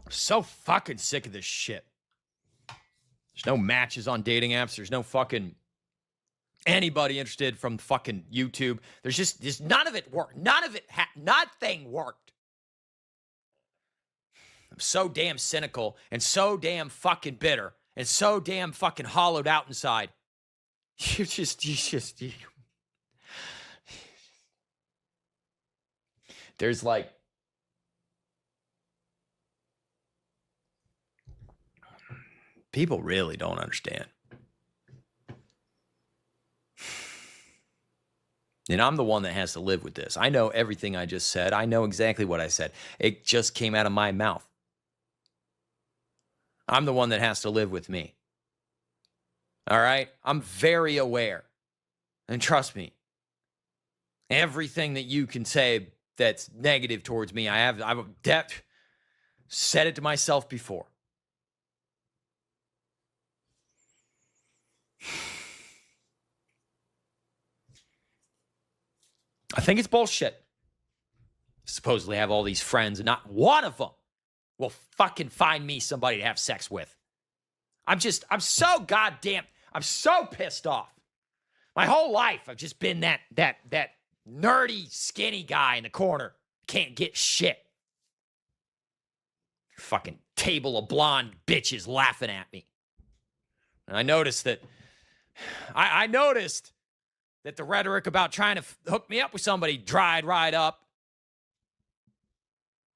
So fucking sick of this shit. There's no matches on dating apps. There's no fucking anybody interested from fucking YouTube. There's just none of it worked. None of it, nothing worked. I'm so damn cynical and so damn fucking bitter and so damn fucking hollowed out inside. You there's like, people really don't understand. And I'm the one that has to live with this. I know everything I just said. I know exactly what I said. It just came out of my mouth. I'm the one that has to live with me. All right? I'm very aware. And trust me, everything that you can say that's negative towards me, I've said it to myself before. I think it's bullshit. Supposedly have all these friends and not one of them will fucking find me somebody to have sex with. I'm so pissed off. My whole life I've just been that nerdy skinny guy in the corner. Can't get shit. Fucking table of blonde bitches laughing at me. And I noticed that I noticed that the rhetoric about trying to hook me up with somebody dried right up.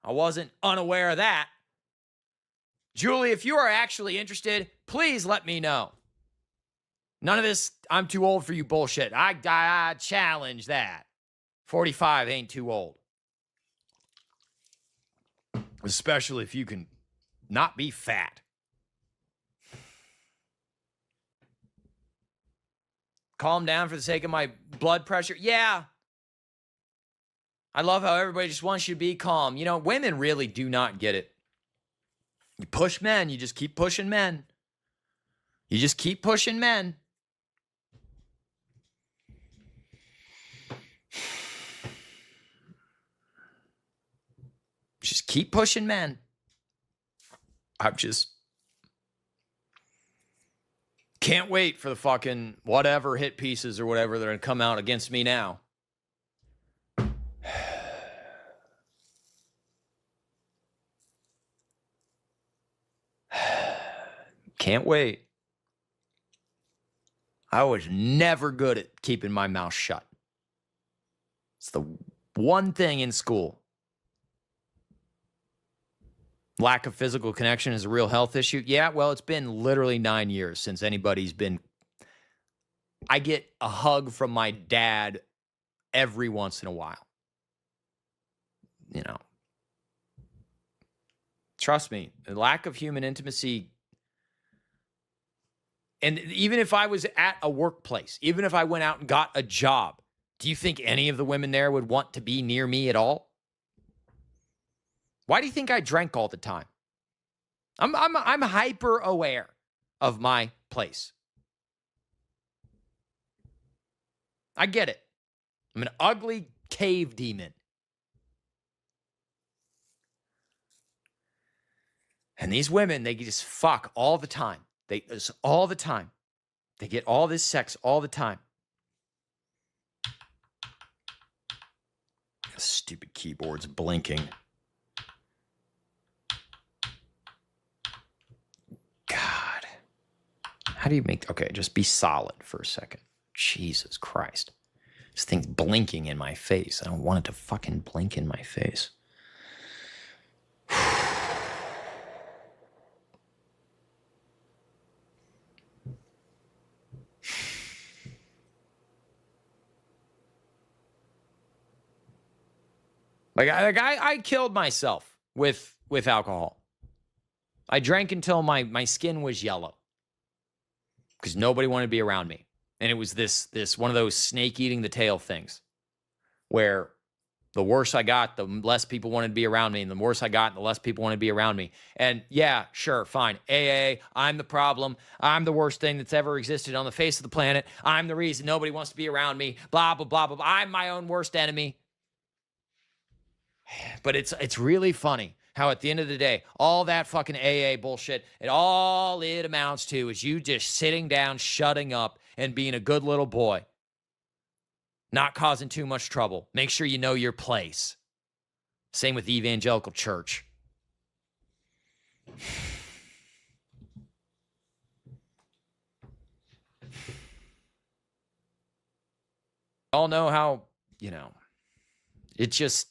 I wasn't unaware of that. Julie, if you are actually interested, please let me know. None of this, I'm too old for you bullshit. I challenge that. 45 ain't too old. Especially if you can not be fat. Calm down for the sake of my blood pressure. Yeah. I love how everybody just wants you to be calm. You know, women really do not get it. You push men, you just keep pushing men. You just keep pushing men. Just keep pushing men. I'm just can't wait for the fucking whatever hit pieces or whatever that are going to come out against me now. Can't wait. I was never good at keeping my mouth shut. It's the one thing in school. Lack of physical connection is a real health issue. Yeah, well, it's been literally 9 years since anybody's been... I get a hug from my dad every once in a while. You know. Trust me, the lack of human intimacy... And even if I was at a workplace, even if I went out and got a job, do you think any of the women there would want to be near me at all? Why do you think I drank all the time? I'm hyper aware of my place. I get it. I'm an ugly cave demon. And these women, they just fuck all the time. All the time. They get all this sex all the time. Stupid keyboard's blinking. God. How do you make... Okay, just be solid for a second. Jesus Christ. This thing's blinking in my face. I don't want it to fucking blink in my face. I killed myself with alcohol. I drank until my skin was yellow because nobody wanted to be around me. And it was this one of those snake eating the tail things where the worse I got, the less people wanted to be around me. And the worse I got, the less people wanted to be around me. And yeah, sure, fine. AA, I'm the problem. I'm the worst thing that's ever existed on the face of the planet. I'm the reason nobody wants to be around me. Blah, blah, blah, blah, blah. I'm my own worst enemy. But it's really funny how at the end of the day, all that fucking AA bullshit, all it amounts to is you just sitting down, shutting up, and being a good little boy. Not causing too much trouble. Make sure you know your place. Same with the evangelical church. All know how, it just...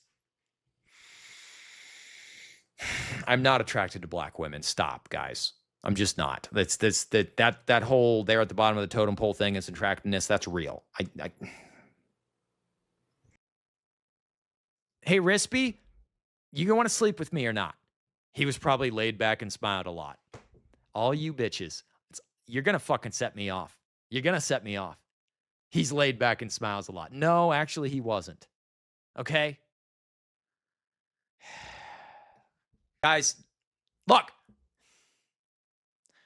I'm not attracted to black women. Stop, guys. I'm just not. That whole there at the bottom of the totem pole thing is attractiveness. That's real. Hey, Rispy, you gonna want to sleep with me or not? He was probably laid back and smiled a lot. All you bitches, you're gonna fucking set me off. You're gonna set me off. He's laid back and smiles a lot. No, actually, he wasn't. Okay? Guys, look,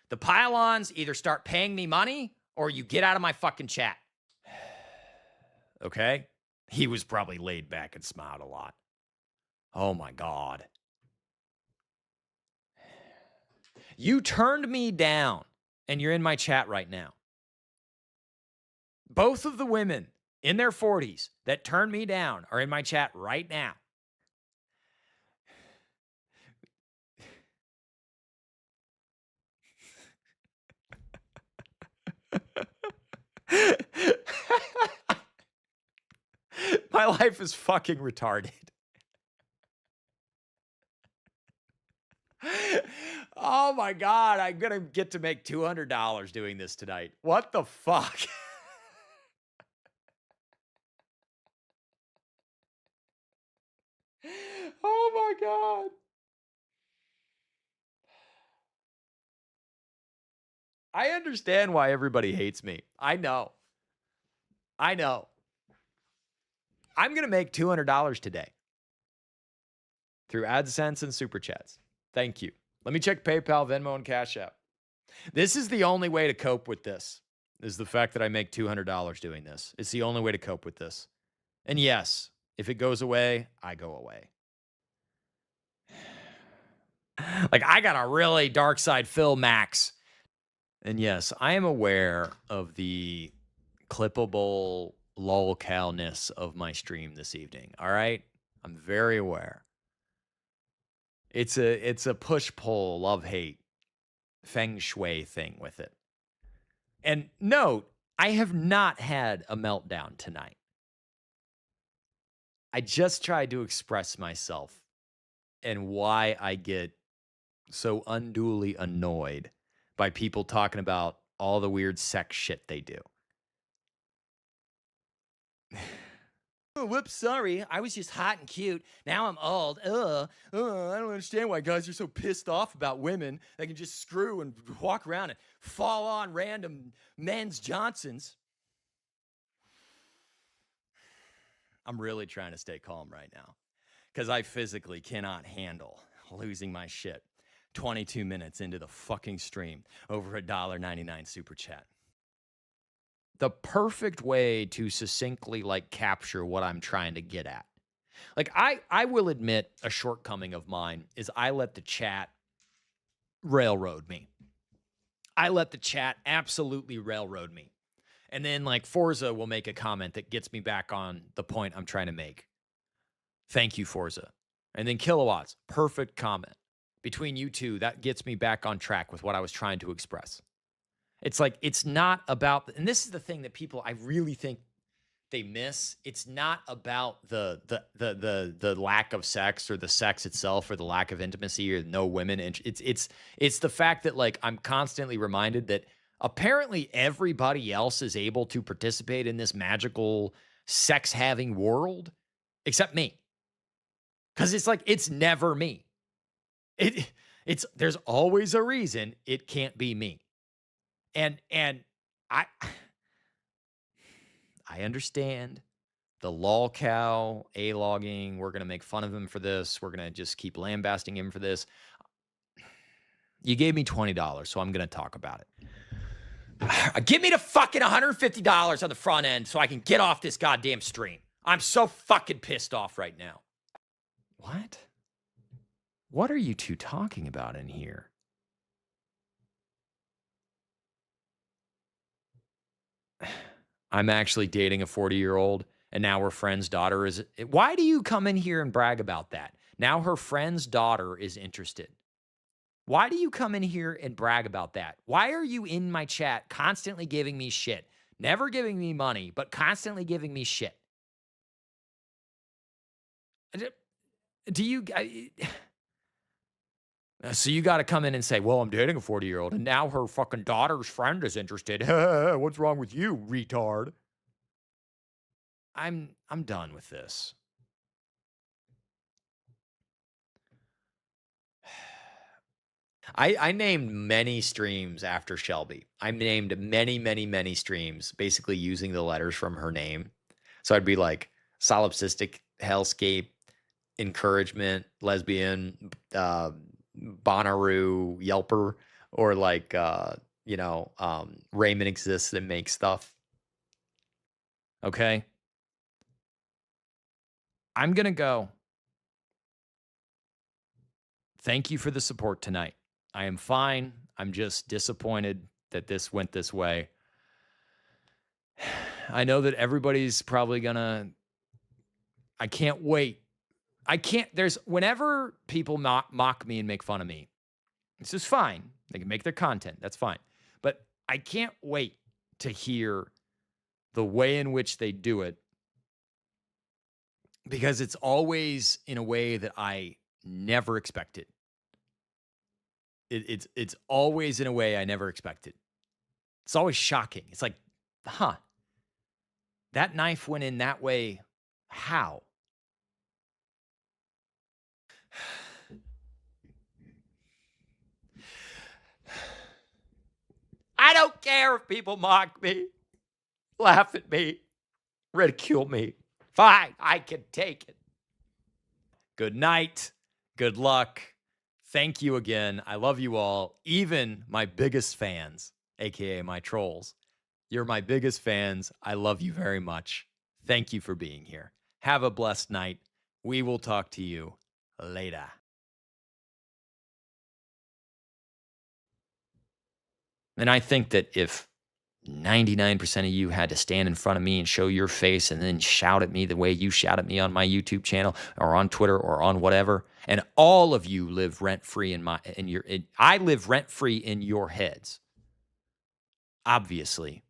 the pylons either start paying me money or you get out of my fucking chat. Okay? He was probably laid back and smiled a lot. Oh my God. You turned me down and you're in my chat right now. Both of the women in their 40s that turned me down are in my chat right now. My life is fucking retarded. Oh my God, I'm gonna get to make $200 doing this tonight. What the fuck? Oh my God. I understand why everybody hates me. I know. I'm going to make $200 today through AdSense and Super Chats. Thank you. Let me check PayPal, Venmo, and Cash App. This is the only way to cope with this, is the fact that I make $200 doing this. It's the only way to cope with this. And yes, if it goes away, I go away. Like, I got a really Darksydephilmaxxing. And yes, I am aware of the clippable lolcowness of my stream this evening. All right? I'm very aware. It's a push-pull, love-hate, feng shui thing with it. And note, I have not had a meltdown tonight. I just tried to express myself and why I get so unduly annoyed by people talking about all the weird sex shit they do. Oh, whoops, sorry. I was just hot and cute. Now I'm old. I don't understand why guys are so pissed off about women. They can just screw and walk around and fall on random men's Johnsons. I'm really trying to stay calm right now because I physically cannot handle losing my shit 22 minutes into the fucking stream over a $1.99 super chat. The perfect way to succinctly like capture what I'm trying to get at. Like I will admit a shortcoming of mine is I let the chat railroad me. I let the chat absolutely railroad me. And then like Forza will make a comment that gets me back on the point I'm trying to make. Thank you, Forza. And then Kilowatts, perfect comment. Between you two, that gets me back on track with what I was trying to express. It's like, it's not about, and this is the thing that people, I really think they miss. It's not about the lack of sex or the sex itself or the lack of intimacy or no women. And it's the fact that like, I'm constantly reminded that apparently everybody else is able to participate in this magical sex having world except me. Cause it's like, it's never me. There's always a reason it can't be me. And I understand the lol cow, A-logging. We're going to make fun of him for this. We're going to just keep lambasting him for this. You gave me $20, so I'm going to talk about it. Give me the fucking $150 on the front end so I can get off this goddamn stream. I'm so fucking pissed off right now. What? What are you two talking about in here? I'm actually dating a 40-year-old, and now her friend's daughter is... Why do you come in here and brag about that? Now her friend's daughter is interested. Why do you come in here and brag about that? Why are you in my chat constantly giving me shit? Never giving me money, but constantly giving me shit. Do you... So you got to come in and say, well, I'm dating a 40-year-old, and now her fucking daughter's friend is interested. What's wrong with you, retard? I'm done with this. I named many streams after Shelby. I named many streams basically using the letters from her name. So I'd be like solipsistic, hellscape, encouragement, lesbian, Bonnaroo, Yelper, or like, Raymond exists and makes stuff. Okay. I'm going to go. Thank you for the support tonight. I am fine. I'm just disappointed that this went this way. I know that everybody's probably gonna... I can't wait. Whenever people mock me and make fun of me, this is fine. They can make their content. That's fine. But I can't wait to hear the way in which they do it, because it's always in a way that I never expected. It's always in a way I never expected. It's always shocking. It's like, that knife went in that way. How? I don't care if people mock me, laugh at me, ridicule me. Fine, I can take it. Good night. Good luck. Thank you again. I love you all, even my biggest fans, aka my trolls. You're my biggest fans. I love you very much. Thank you for being here. Have a blessed night. We will talk to you later. And I think that if 99% of you had to stand in front of me and show your face and then shout at me the way you shout at me on my YouTube channel or on Twitter or on whatever, and all of you live rent-free I live rent-free in your heads. Obviously,